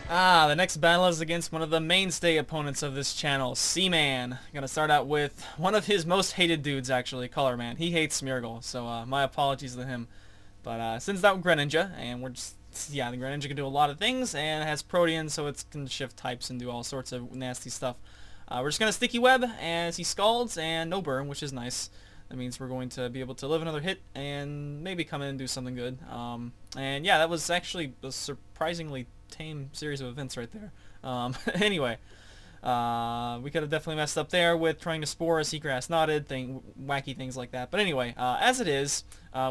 The next battle is against one of the mainstay opponents of this channel, Cman. Gonna start out with one of his most hated dudes, actually, Color Man. He hates Smeargle, so my apologies to him. But sends out Greninja, and we're just, yeah, the Greninja can do a lot of things, and it has Protean, so it can shift types and do all sorts of nasty stuff. We're just gonna Sticky Web as he scalds, and no burn, which is nice. That means we're going to be able to live another hit and maybe come in and do something good. And yeah, that was actually a surprisingly tame series of events right there. Anyway, we could have definitely messed up there with trying to spore a Seagrass Knotted, wacky things like that. But anyway, as it is,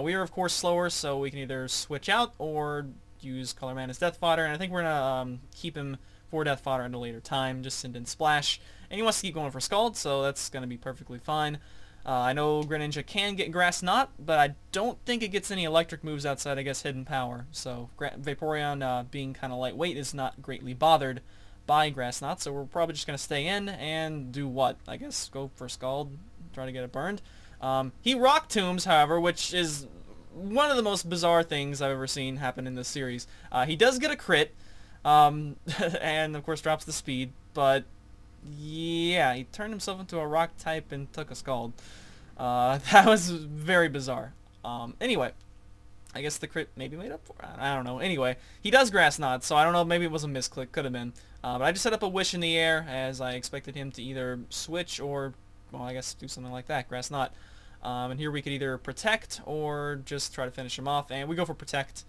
we are of course slower, so we can either switch out or use Color Man as Death Fodder, and I think we're going to keep him for Death Fodder at a later time, just send in Splash. And he wants to keep going for Scald, so that's going to be perfectly fine. I know Greninja can get Grass Knot, but I don't think it gets any electric moves outside, I guess, Hidden Power. So Vaporeon, being kind of lightweight, is not greatly bothered by Grass Knot, so we're probably just going to stay in and do what? I guess go for Scald, try to get it burned. He Rock Tombs, however, which is one of the most bizarre things I've ever seen happen in this series. He does get a crit, and of course drops the speed, but yeah, he turned himself into a rock type and took a Scald. That was very bizarre. Anyway, I guess the crit maybe made up for it. I don't know. Anyway, he does Grass Knot, so I don't know, maybe it was a misclick. Could have been. But I just set up a Wish in the air as I expected him to either switch or, well, I guess do something like that, Grass Knot. And here we could either Protect or just try to finish him off, and we go for Protect.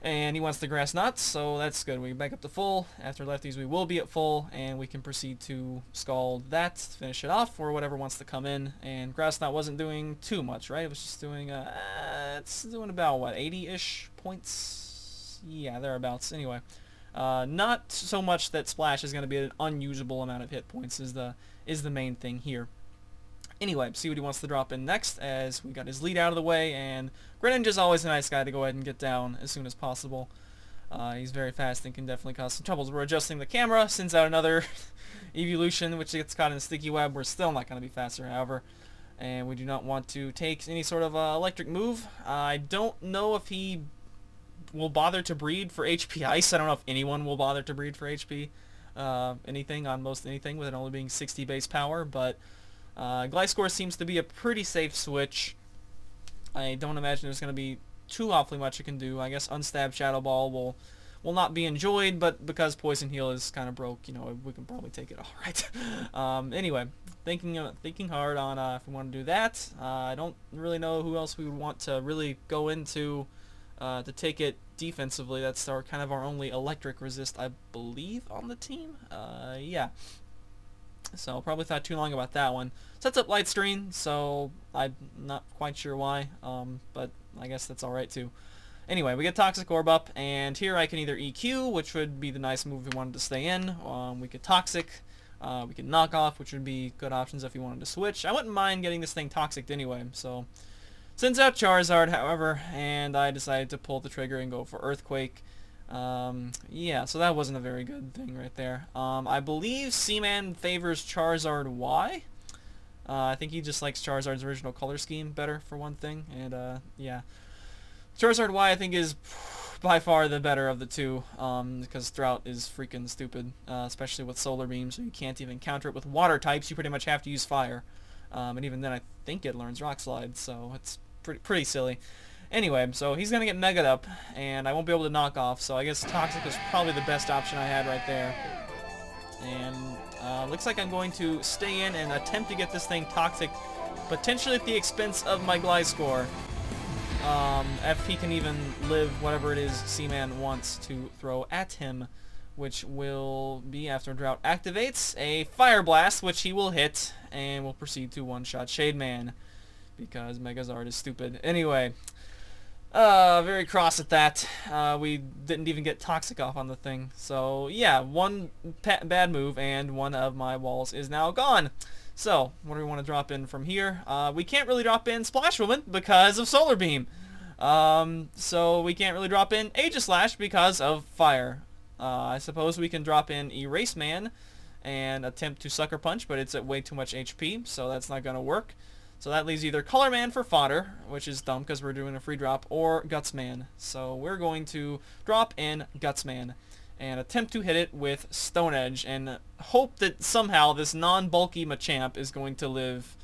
And he wants the Grass Knot, so that's good. We back up to full. After lefties, we will be at full, and we can proceed to Scald that, finish it off, or whatever wants to come in. And Grass Knot wasn't doing too much, right? It was just doing, it's doing about, what, 80-ish points? Yeah, thereabouts. Anyway, not so much that Splash is going to be an unusable amount of hit points is the main thing here. Anyway, see what he wants to drop in next, as we got his lead out of the way, and Greninja's always a nice guy to go ahead and get down as soon as possible. He's very fast and can definitely cause some troubles. We're adjusting the camera, sends out another evolution, which gets caught in a Sticky Web. We're still not going to be faster, however, and we do not want to take any sort of electric move. I don't know if he will bother to breed for HP Ice. I don't know if anyone will bother to breed for HP anything on most anything, with it only being 60 base power, but Gliscor seems to be a pretty safe switch. I don't imagine there's going to be too awfully much it can do. I guess Unstab Shadow Ball will not be enjoyed, but because Poison Heal is kind of broke, you know, we can probably take it all right. Anyway, thinking hard on if we want to do that. I don't really know who else we would want to really go into to take it defensively. That's kind of our only electric resist, I believe, on the team. Yeah. So probably thought too long about that one. Sets up Light Screen, so I'm not quite sure why, but I guess that's alright too. Anyway, we get Toxic Orb up, and here I can either EQ, which would be the nice move if we wanted to stay in. We could Toxic, we could Knock Off, which would be good options if you wanted to switch. I wouldn't mind getting this thing Toxic anyway, so sends out Charizard, however, and I decided to pull the trigger and go for Earthquake. Yeah, so that wasn't a very good thing right there. I believe Cman favors Charizard Y. I think he just likes Charizard's original color scheme better, for one thing, and yeah. Charizard Y, I think, is by far the better of the two, because Drought is freaking stupid, especially with Solar Beam, so you can't even counter it with water types. You pretty much have to use Fire, and even then I think it learns Rock Slide, so it's pretty silly. Anyway, so he's going to get Mega'd up, and I won't be able to knock off, so I guess Toxic is probably the best option I had right there. And looks like I'm going to stay in and attempt to get this thing Toxic, potentially at the expense of my Gliscor. If he can even live whatever it is Cman wants to throw at him, which will be, after Drought activates, a Fire Blast, which he will hit, and will proceed to one-shot Shade Man, because Megazord is stupid. Anyway, very cross at that. We didn't even get Toxic off on the thing. So, yeah, one bad move, and one of my walls is now gone. So, what do we want to drop in from here? We can't really drop in Splash Woman because of Solar Beam. So we can't really drop in Aegislash because of Fire. I suppose we can drop in Erase Man and attempt to Sucker Punch, but it's at way too much HP, so that's not going to work. So that leaves either Color Man for fodder, which is dumb because we're doing a free drop, or Guts Man. So we're going to drop in Guts Man. and attempt to hit it with Stone Edge and hope that somehow this non-bulky Machamp is going to live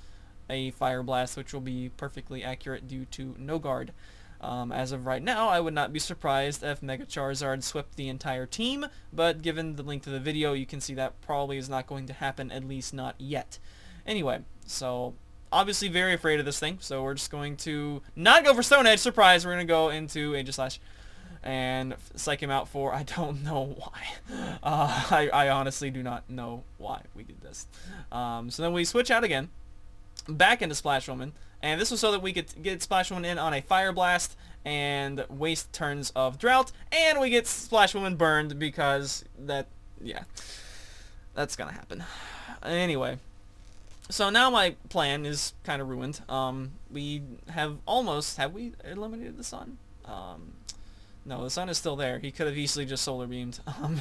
a Fire Blast, which will be perfectly accurate due to no guard. As of right now, I would not be surprised if Mega Charizard swept the entire team, but given the length of the video, you can see that probably is not going to happen, at least not yet. Anyway, so obviously very afraid of this thing, so we're just going to not go for Stone Edge, surprise, we're going to go into Aegislash and psych him out for, I don't know why. I honestly do not know why we did this. So then we switch out again, back into Splash Woman, and this was so that we could get Splash Woman in on a Fire Blast and waste turns of Drought, and we get Splash Woman burned because that, yeah, that's gonna happen. Anyway, so now my plan is kind of ruined. We have we eliminated the Sun? No, the Sun is still there. He could have easily just Solar Beamed.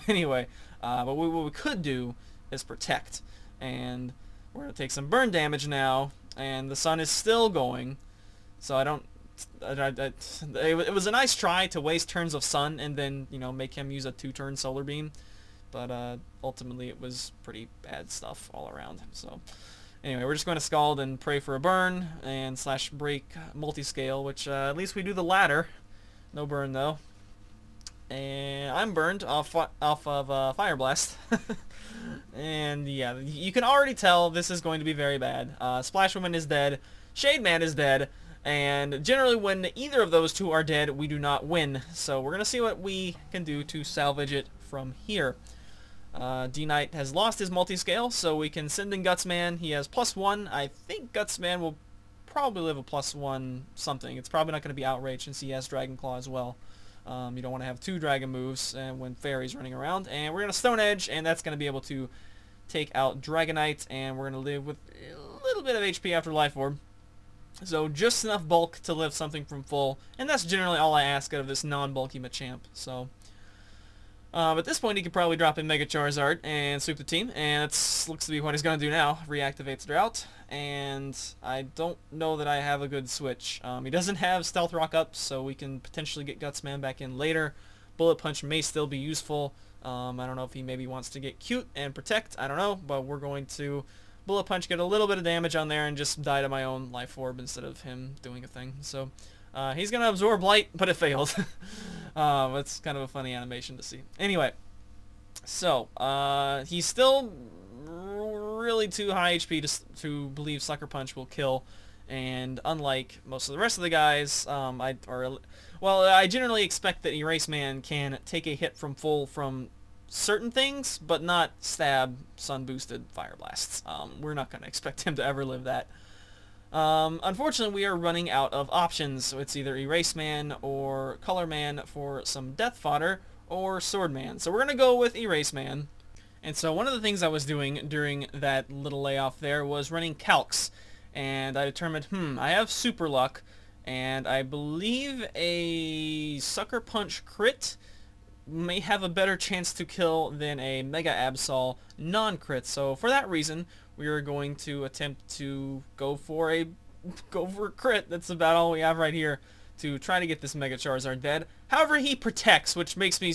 Anyway, but what we could do is Protect, and we're going to take some burn damage now, and the Sun is still going, so it was a nice try to waste turns of Sun and then, you know, make him use a 2-turn Solar Beam, but ultimately it was pretty bad stuff all around. So anyway, we're just going to Scald and pray for a burn and / break multi-scale, which at least we do the latter. No burn though. And I'm burned off of Fire Blast. And yeah, you can already tell this is going to be very bad. Splash Woman is dead, Shade Man is dead, and generally when either of those two are dead, we do not win. So we're going to see what we can do to salvage it from here. D-Knight has lost his multi-scale, so we can send in Gutsman. He has +1. I think Gutsman will probably live a +1 something. It's probably not going to be Outrage since he has Dragon Claw as well. You don't want to have 2 Dragon moves when Fairy's running around. And we're going to Stone Edge, and that's going to be able to take out Dragonite, and we're going to live with a little bit of HP after Life Orb. So just enough bulk to live something from full, and that's generally all I ask out of this non-bulky Machamp. So at this point, he could probably drop in Mega Charizard and sweep the team, and it looks to be what he's going to do now. Reactivates Drought, and I don't know that I have a good switch. He doesn't have Stealth Rock up, so we can potentially get Gutsman back in later. Bullet Punch may still be useful. I don't know if he maybe wants to get cute and protect. I don't know, but we're going to Bullet Punch, get a little bit of damage on there, and just die to my own Life Orb instead of him doing a thing. So he's going to absorb Light, but it failed. It's kind of a funny animation to see. Anyway, so he's still really too high HP to believe Sucker Punch will kill, and unlike most of the rest of the guys, I generally expect that Erase Man can take a hit from full from certain things, but not stab Sun boosted Fire Blasts. We're not going to expect him to ever live that. Unfortunately, we are running out of options, so it's either Erase Man or Color Man for some Death Fodder, or Sword Man. So we're going to go with Erase Man. And so one of the things I was doing during that little layoff there was running Calcs, and I determined, I have Super Luck, and I believe a Sucker Punch crit may have a better chance to kill than a Mega Absol non-crit. So for that reason, we are going to attempt to go for a crit. That's about all we have right here to try to get this Mega Charizard dead. However, he protects, which makes me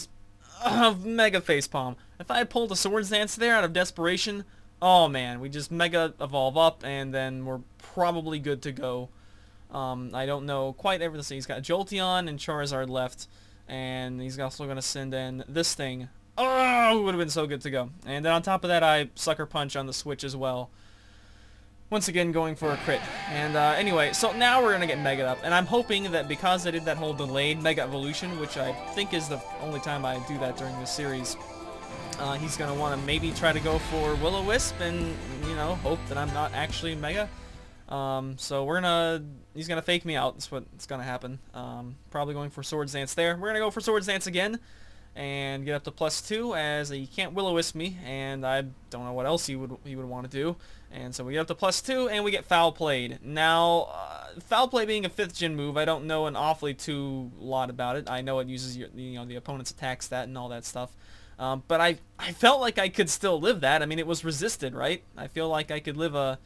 Mega Facepalm. If I had pulled a Swords Dance there out of desperation, oh man, we just Mega Evolve up, and then we're probably good to go. I don't know quite everything. He's got Jolteon and Charizard left, and he's also going to send in this thing. Oh, it would have been so good to go. And then on top of that, I Sucker Punch on the Switch as well. Once again, going for a crit. And anyway, so now we're going to get Mega up. And I'm hoping that because I did that whole delayed Mega Evolution, which I think is the only time I do that during this series, he's going to want to maybe try to go for Will-O-Wisp and, you know, hope that I'm not actually Mega. So he's going to fake me out. That's what's going to happen. Probably going for Swords Dance there. We're going to go for Swords Dance again and get up to +2, as he can't Will-O-Wisp me, and I don't know what else he would want to do. And so we get up to +2, and we get Foul Played. Now, Foul Play being a 5th gen move, I don't know an awfully too lot about it. I know it uses the opponent's attack stat and all that stuff. But I felt like I could still live that. I mean, it was resisted, right? I feel like I could live an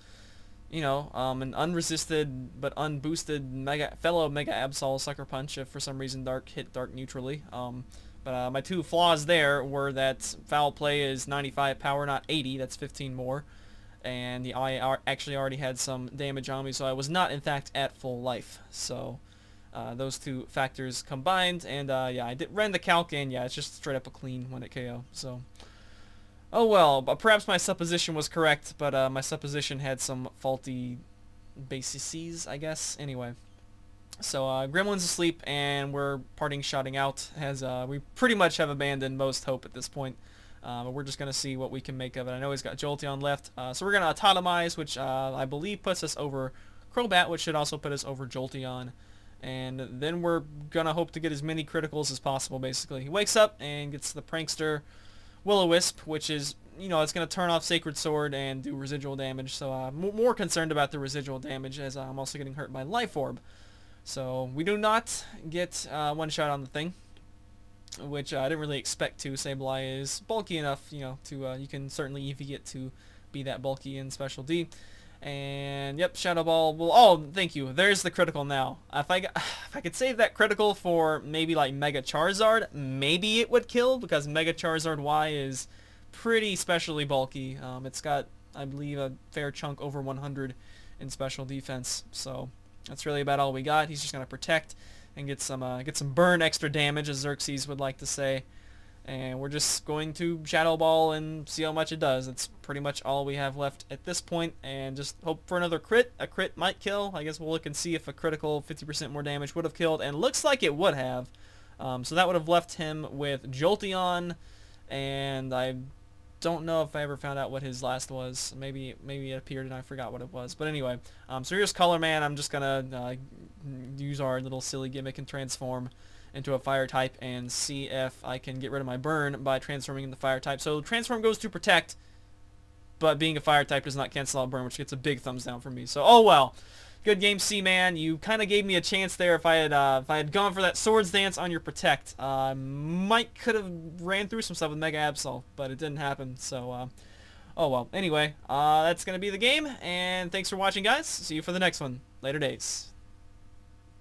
unresisted but unboosted fellow Mega Absol Sucker Punch if for some reason Dark hit Dark neutrally. But my two flaws there were that foul play is 95 power, not 80. That's 15 more. And actually already had some damage on me, so I was not, in fact, at full life. So those two factors combined, and yeah, ran the calc, and yeah, it's just straight up a clean when it KO. So, oh well, but perhaps my supposition was correct, but my supposition had some faulty bases, I guess. Anyway. So Gremlin's asleep, and we're parting shotting out, as we pretty much have abandoned most hope at this point. But we're just going to see what we can make of it. I know he's got Jolteon left, so we're going to autotomize, which I believe puts us over Crobat, which should also put us over Jolteon. And then we're going to hope to get as many criticals as possible, basically. He wakes up and gets the Prankster Will-O-Wisp, which is, you know, it's going to turn off Sacred Sword and do residual damage. So I'm more concerned about the residual damage, as I'm also getting hurt by Life Orb. So we do not get one shot on the thing, which I didn't really expect to. Sableye is bulky enough, you know, to you can certainly EV it to be that bulky in Special D. And yep, Shadow Ball will. Oh, thank you. There's the critical now. If I could save that critical for maybe like Mega Charizard, maybe it would kill, because Mega Charizard Y is pretty specially bulky. It's got, I believe, a fair chunk over 100 in special defense. So that's really about all we got. He's just gonna protect and get some burn extra damage, as Xerxes would like to say. And we're just going to Shadow Ball and see how much it does. That's pretty much all we have left at this point, and just hope for another crit. A crit might kill. I guess we'll look and see if a critical 50% more damage would have killed, and looks like it would have. So that would have left him with Jolteon, and I don't know if I ever found out what his last was. Maybe it appeared and I forgot what it was. But anyway, so here's Color Man. I'm just gonna use our little silly gimmick and transform into a fire type and see if I can get rid of my burn by transforming into fire type. So transform goes to protect, but being a fire type does not cancel out burn, which gets a big thumbs down from me. So oh well. Good game, Cman. You kind of gave me a chance there. If I had gone for that Swords Dance on your Protect, could have ran through some stuff with Mega Absol, but it didn't happen. So, oh well. Anyway, that's gonna be the game, and thanks for watching, guys. See you for the next one. Later days.